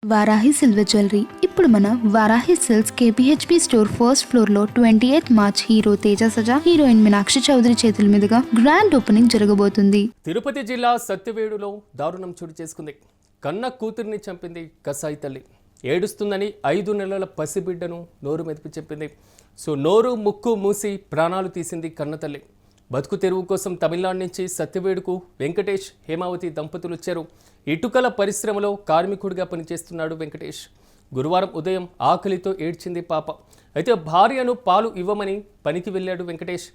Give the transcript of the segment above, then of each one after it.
Varahi silver jewellery ఇప్పుడు మన Varahi silks KPHB store first floor లో 28 March hero Teja Sajja heroine Meenakshi Chaudhary చేతుల మీదుగా గ్రాండ్ ఓపెనింగ్ జరగబోతుంది. తిరుపతి జిల్లా సత్యవేడులో దారుణం చోటు చేసుకుంది. కన్న కూతురిని చంపింది కసాయి తల్లి. ఏడుస్తుందని 5 నెలల పసిబిడ్డను నోరు మెదిపి చెప్పింది. నోరు ముక్కు మూసి ప్రాణాలు తీసింది కన్న తల్లి. బతుకు తెరువు కోసం తమిళనాడు నుంచి సత్యవేడుకు వెంకటేష్, హేమావతి దంపతులు వచ్చారు. ఇటుకల పరిశ్రమలో కార్మికుడిగా పనిచేస్తున్నాడు వెంకటేష్. గురువారం ఉదయం ఆకలితో ఏడ్చింది పాప. అయితే భార్యను పాలు ఇవ్వమని పనికి వెళ్ళాడు వెంకటేష్.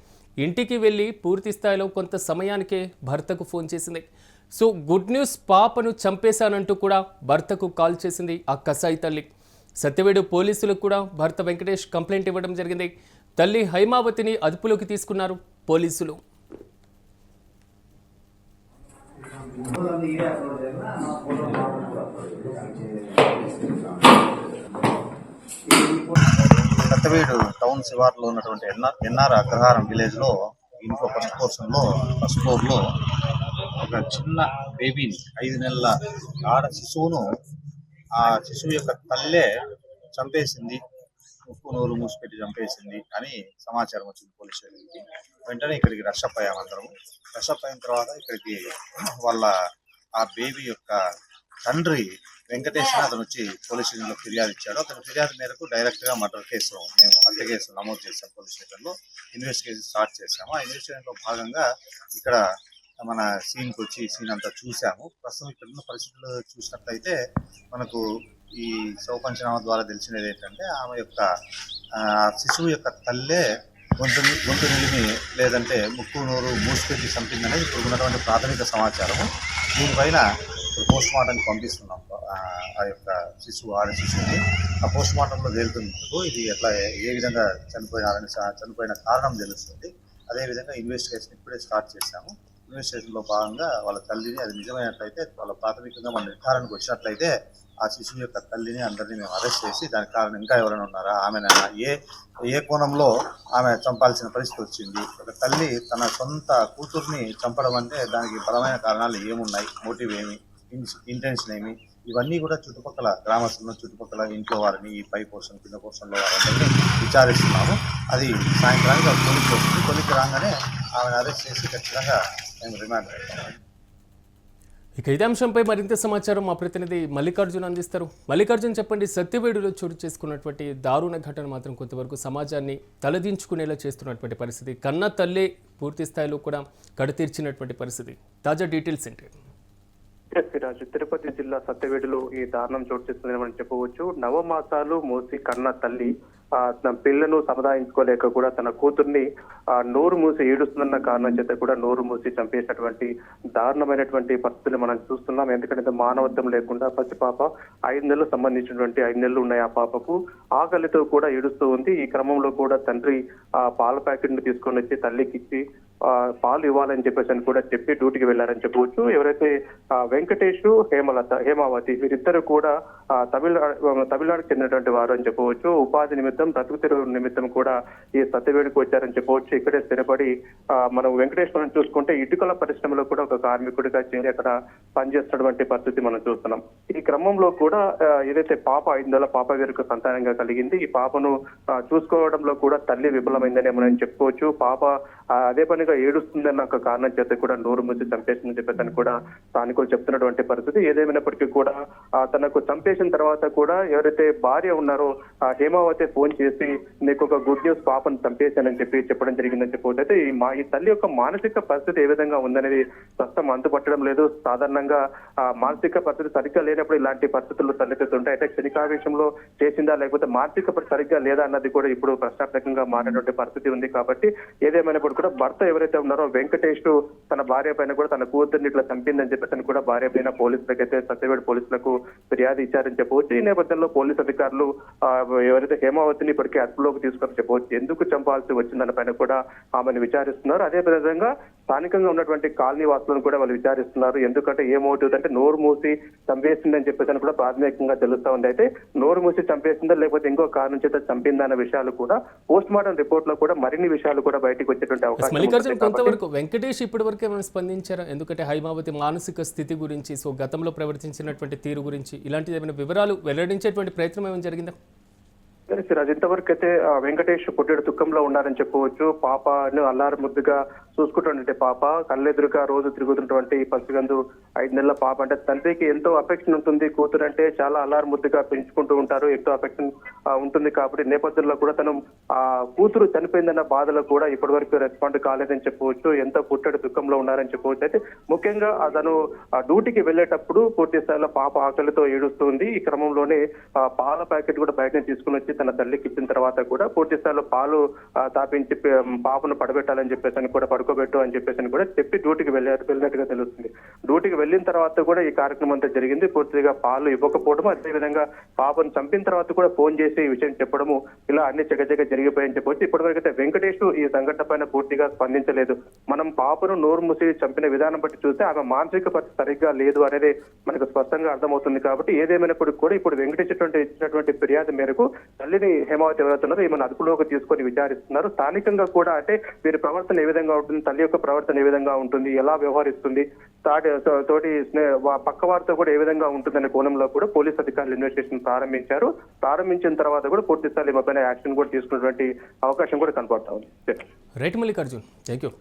ఇంటికి వెళ్ళి పూర్తి స్థాయిలో కొంత సమయానికే భర్తకు ఫోన్ చేసింది. గుడ్ న్యూస్, పాపను చంపేశానంటూ కూడా భర్తకు కాల్ చేసింది ఆ కసాయి తల్లి. సత్యవేడు పోలీసులకు కూడా భర్త వెంకటేష్ కంప్లైంట్ ఇవ్వడం జరిగింది. తల్లి హైమావతిని అదుపులోకి తీసుకున్నారు పోలీసులు. సత్యవేడు టౌన్ శివార్లో ఉన్నటువంటి ఎన్ఆర్ అగ్రహారం విలేజ్ లో ఇంట్లో ఫస్ట్ ఫ్లోర్ లో ఒక చిన్న బేబీని 5 నెలల ఆడ శిశువును ఆ శిశువు యొక్క తల్లే చంపేసింది, ముక్కు నోరు మూసిపెట్టి చంపేసింది అని సమాచారం వచ్చింది పోలీస్ స్టేషన్కి. వెంటనే ఇక్కడికి రషప్ అయ్యాము అందరం. రషప్ అయిన తర్వాత ఇక్కడికి వాళ్ళ ఆ బేబీ యొక్క తండ్రి వెంకటేష్ అతను వచ్చి పోలీస్ స్టేషన్లో ఫిర్యాదు ఇచ్చాడు. అతని ఫిర్యాదు మేరకు డైరెక్ట్గా మర్డర్ కేసు మేము హత్య కేసు నమోదు చేసాం. పోలీస్ స్టేషన్లో ఇన్వెస్టిగేషన్ స్టార్ట్ చేసాము. ఆ ఇన్వెస్టిగేషన్లో భాగంగా ఇక్కడ మన సీన్కి వచ్చి సీన్ అంతా చూసాము. ప్రస్తుతం ఇక్కడ ఉన్న పరిస్థితులు చూసినట్లయితే మనకు ఈ శవ పంచనామా ద్వారా తెలిసినది ఏంటంటే ఆమె యొక్క శిశువు యొక్క తల్లే గొంతు నిలిమి లేదంటే ముక్కు నోరు మూసిపెట్టి చంపిందనేది ఇప్పుడు ఉన్నటువంటి ప్రాథమిక సమాచారము. దీనిపైన పోస్ట్ మార్టంకి పంపిస్తున్నాం ఆ యొక్క ఆడ శిశువుని. ఆ పోస్ట్ మార్టంలో తేలుతున్నందుకు ఇది ఎట్లా ఏ విధంగా చనిపోయిన కారణం తెలుస్తుంది. అదేవిధంగా ఇన్వెస్టిగేషన్ ఇప్పుడే స్టార్ట్ చేశాము. ఇన్వెస్టిగేషన్లో భాగంగా వాళ్ళ తల్లిని, అది నిజమైనట్లయితే వాళ్ళ ప్రాథమికంగా మన నిర్ధారణకు వచ్చినట్లయితే ఆ శిశువు యొక్క తల్లిని అందరినీ మేము అరెస్ట్ చేసి దానికి కారణం ఇంకా ఎవరైనా ఉన్నారా, ఆమెనైనా ఏ కోణంలో ఆమె చంపాల్సిన పరిస్థితి వచ్చింది, ఒక తల్లి తన సొంత కూతుర్ని చంపడం అంటే దానికి బలమైన కారణాలు ఏమున్నాయి, మోటివ్ ఏమి, ఇంటెన్షన్ ఏమి, ఇవన్నీ కూడా చుట్టుపక్కల గ్రామస్తులను, చుట్టుపక్కల ఇంట్లో వారిని, ఈ పై పోర్షన్ కింద పోర్షన్లో వారందరినీ విచారిస్తున్నాము. అది సాయంత్రానికి కొలిక్కి వస్తుంది. కొలిక్కి రాగానే ఆమెను అరెస్ట్ చేసి ఖచ్చితంగా మేము రిమాండ్ పెడతాము. ఇక ఇదే అంశంపై మరింత సమాచారం మా ప్రతినిధి మల్లికార్జున్ అందిస్తారు. మల్లికార్జున్, చెప్పండి. సత్యవేడులో చోటు చేసుకున్నటువంటి దారుణ ఘటన మాత్రం కొంతవరకు సమాజాన్ని తలదించుకునేలా చేస్తున్నటువంటి పరిస్థితి. కన్న తల్లే పూర్తి స్థాయిలో కూడా కడతీర్చినటువంటి పరిస్థితి. తాజా డీటెయిల్స్ ఏంటి? రాజు, తిరుపతి జిల్లా సత్యవేడులో ఈ దారుణం చోటు చేసుకుందని చెప్పవచ్చు. నవమాసాలు మోసి కన్న తల్లి తన పిల్లను సముదాయించుకోలేక కూడా తన కూతుర్ని నోరు మూసి ఏడుస్తుందన్న కారణం చేత కూడా నోరు మూసి చంపేసినటువంటి దారుణమైనటువంటి పరిస్థితులు మనం చూస్తున్నాం. ఎందుకంటే మానవత్వం లేకుండా పసిపాప 5 నెలలు సంబంధించినటువంటి 5 నెలలు ఉన్నాయి. ఆ పాపకు ఆకలితో కూడా ఏడుస్తూ ఉంది. ఈ క్రమంలో కూడా తండ్రి పాల ప్యాకెట్ ని తీసుకొని వచ్చి తల్లికి ఇచ్చి పాలు ఇవ్వాలని చెప్పేసి అని కూడా చెప్పి డ్యూటీకి వెళ్లారని చెప్పవచ్చు. ఎవరైతే వెంకటేష్, హేమావతి వీరిద్దరు కూడా తమిళనాడుకు చెందినటువంటి వారు అని చెప్పవచ్చు. ఉపాధి నిమిత్తం, బ్రతుకు తెరువు నిమిత్తం కూడా ఈ సత్యవేడుకు వచ్చారని చెప్పవచ్చు. ఇక్కడే స్థిరపడి మనం వెంకటేష్ మనం చూసుకుంటే ఇటుకల పరిశ్రమలో కూడా ఒక కార్మికుడిగా చేరి అక్కడ పనిచేస్తున్నటువంటి పరిస్థితి మనం చూస్తున్నాం. ఈ క్రమంలో కూడా ఏదైతే పాప 5 నెలల పాప వీరికి సంతానంగా కలిగింది. ఈ పాపను చూసుకోవడంలో కూడా తల్లి విఫలమైందని మనం చెప్పుకోవచ్చు. పాప అదే పనిగా ఏడుస్తుందన్న ఒక కారణం చేత కూడా నోరు మూసి చంపేసిందని చెప్పేసి కూడా స్థానికులు చెప్తున్నటువంటి పరిస్థితి. ఏదేమైనప్పటికీ కూడా తనకు చంపేసిన తర్వాత కూడా ఎవరైతే భార్య ఉన్నారో హేమావతి ఫోన్ చేసి నీకు ఒక గుడ్ న్యూస్, పాపను చంపేశానని చెప్పడం జరిగిందని చెప్పవచ్చు. అయితే ఈ తల్లి యొక్క మానసిక పరిస్థితి ఏ విధంగా ఉందనేది ప్రస్తుతం అంతుపట్టడం లేదు. సాధారణంగా మానసిక పరిస్థితి సరిగ్గా లేనప్పుడు ఇలాంటి పరిస్థితులు తలెత్తుతుంటాయి. అయితే క్షణికావేశంలో చేసిందా లేకపోతే మానసిక పరిస్థితి సరిగ్గా లేదా అన్నది కూడా ఇప్పుడు ప్రశ్నార్థకంగా మారినటువంటి పరిస్థితి ఉంది. కాబట్టి ఏదేమైనప్పుడు కూడా భర్త ఎవరైతే ఉన్నారో వెంకటేష్ తన భార్య పైన కూడా తన కూతుర్ని ఇట్లా చంపిందని చెప్పేసి కూడా భార్య పైన పోలీసులకైతే సత్యవేడు పోలీసులకు ఫిర్యాదు ఇచ్చారని చెప్పవచ్చు. ఈ నేపథ్యంలో పోలీసు అధికారులు ఎవరైతే హేమావతిని ఇప్పటికే అదుపులోకి తీసుకొని చెప్పవచ్చు. ఎందుకు చంపాల్సి వచ్చిందన్న పైన కూడా ఆమెను విచారిస్తున్నారు. అదే విధంగా స్థానికంగా ఉన్నటువంటి కాలనీ వాసులను కూడా వాళ్ళు విచారిస్తున్నారు. ఎందుకంటే ఏ ఏమవుతుందంటే నోరు మూసి చంపేసిందని చెప్పేసి కూడా ప్రాథమికంగా తెలుస్తా ఉంది. అయితే నోరు మూసి చంపేసిందా లేకపోతే ఇంకో కారణం చేత చంపిందా అన్న విషయాలు కూడా పోస్ట్ మార్టం రిపోర్ట్ లో కూడా మరిన్ని విషయాలు కూడా బయటకు వచ్చేటువంటి అవకాశం మల్లికార్జున ఉంటుంది. కొంతవరకు వెంకటేష్ ఇప్పటి వరకు ఏమైనా స్పందించారా? ఎందుకంటే హైమావతి మానసిక స్థితి గురించి, సో గతంలో ప్రవర్తించినటువంటి తీరు గురించి ఇలాంటి ఏమైనా వివరాలు వెల్లడించేటువంటి ప్రయత్నం ఏమైనా జరిగిందా? సిరాజ్, ఇంతవరకు అయితే వెంకటేష్ పుట్టెడు దుఃఖంలో ఉన్నారని చెప్పవచ్చు. పాపను అల్లారు ముద్దుగా చూసుకుంటుంటే పాప కళ్ళెదురుగా రోజు తిరుగుతున్నటువంటి పసిగందు 5 నెలల పాప అంటే తండ్రికి ఎంతో అఫెక్షన్ ఉంటుంది. కూతురు అంటే చాలా అల్లారు ముద్దుగా పెంచుకుంటూ ఉంటారు, ఎంతో అఫెక్షన్ ఉంటుంది. కాబట్టి నేపథ్యంలో కూడా తను ఆ కూతురు చనిపోయిందన్న బాధలో కూడా ఇప్పటి వరకు రెస్పాండ్ కాలేదని చెప్పవచ్చు. ఎంతో పుట్టెడు దుఃఖంలో ఉన్నారని చెప్పవచ్చు. అయితే ముఖ్యంగా తను డ్యూటీకి వెళ్లేటప్పుడు పూర్తి స్థాయిలో పాప ఆకలితో ఏడుస్తుంది. ఈ క్రమంలోనే పాల ప్యాకెట్ కూడా బయట తీసుకుని వచ్చి తన తల్లికి ఇచ్చిన తర్వాత కూడా పూర్తి స్థాయిలో పాలు తాపించి పాపను పడబెట్టాలని చెప్పేసి కూడా పడుకోబెట్టు అని చెప్పేసి కూడా చెప్పి డ్యూటీకి వెళ్ళినట్టుగా తెలుస్తుంది. డ్యూటీకి వెళ్ళిన తర్వాత కూడా ఈ కార్యక్రమం అంతా జరిగింది. పూర్తిగా పాలు ఇవ్వకపోవడము, అదేవిధంగా పాపను చంపిన తర్వాత కూడా ఫోన్ చేసి ఈ విషయం చెప్పడము, ఇలా అన్ని చకచక జరిగిపోయాయని చెప్పవచ్చు. ఇప్పటివరకు అయితే వెంకటేష్ ఈ సంఘటన పైన పూర్తిగా స్పందించలేదు. మనం పాపను నోరు మూసి చంపిన విధానం బట్టి చూస్తే ఆమె మానసిక పరిస్థితి సరిగ్గా లేదు అనేది మనకు స్పష్టంగా అర్థమవుతుంది. కాబట్టి ఏదేమైనప్పటికీ కూడా ఇప్పుడు వెంకటేష్ ఇచ్చినటువంటి ఫిర్యాదు మేరకు తల్లిని హేమావతి ఎవరైతున్నారో ఈమెను అదుపులోకి తీసుకొని విచారిస్తున్నారు. స్థానికంగా కూడా అంటే వీరి ప్రవర్తన ఏ విధంగా ఉంటుంది, తల్లి యొక్క ప్రవర్తన ఏ విధంగా ఉంటుంది, ఎలా వ్యవహరిస్తుంది, తోటి పక్క వారితో కూడా ఏ విధంగా ఉంటుందనే కోణంలో కూడా పోలీస్ అధికారులు ఇన్వెస్టిగేషన్ ప్రారంభించిన తర్వాత కూడా పూర్తి స్థాయి పైన యాక్షన్ కూడా తీసుకున్నటువంటి అవకాశం కూడా కనపడతా ఉంది. Right Mallikarjun, thank you.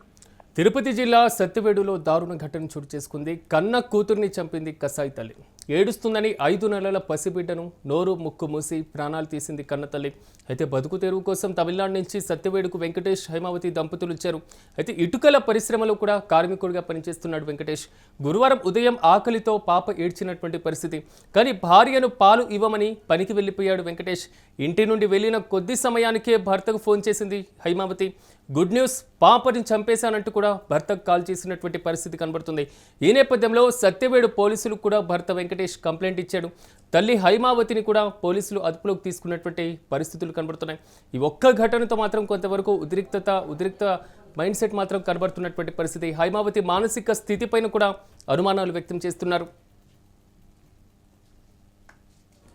Tirupati జిల్లా సత్యవేడులో దారుణ ఘటన చోటు చేసుకుంది. కన్న కూతుర్ని చంపింది కసాయి తల్లి. ఏడుస్తుందని 5 నెలల పసిబిడ్డను నోరు ముక్కు మూసి ప్రాణాలు తీసింది కన్న తల్లి. అయితే బతుకు తెరువు కోసం తమిళనాడు నుంచి సత్యవేడుకు వెంకటేష్, హైమావతి దంపతులు వచ్చారు. అయితే ఇటుకల పరిశ్రమలో కూడా కార్మికుడిగా పనిచేస్తున్నాడు వెంకటేష్. గురువారం ఉదయం ఆకలితో పాప ఏడ్చినటువంటి పరిస్థితి. కానీ భార్యను పాలు ఇవ్వమని పనికి వెళ్ళిపోయాడు వెంకటేష్. ఇంటి నుండి వెళ్ళిన కొద్ది సమయానికే భర్తకు ఫోన్ చేసింది హైమావతి. గుడ్ న్యూస్, పాపని చంపేశానంటూ కూడా భర్తకు కాల్ చేసినటువంటి పరిస్థితి కనబడుతుంది. ఈ నేపథ్యంలో సత్యవేడు పోలీసులు కూడా భర్త వెంకటేష్ కంప్లైంట్ ఇచ్చాడు. తల్లి హైమావతిని కూడా పోలీసులు అదుపులోకి తీసుకున్నటువంటి పరిస్థితులు కనబడుతున్నాయి. ఈ ఒక్క ఘటనతో మాత్రం కొంతవరకు ఉద్రిక్త మైండ్ సెట్ మాత్రం కనబడుతున్నటువంటి పరిస్థితి. హైమావతి మానసిక స్థితిపైన కూడా అనుమానాలు వ్యక్తం చేస్తున్నారు.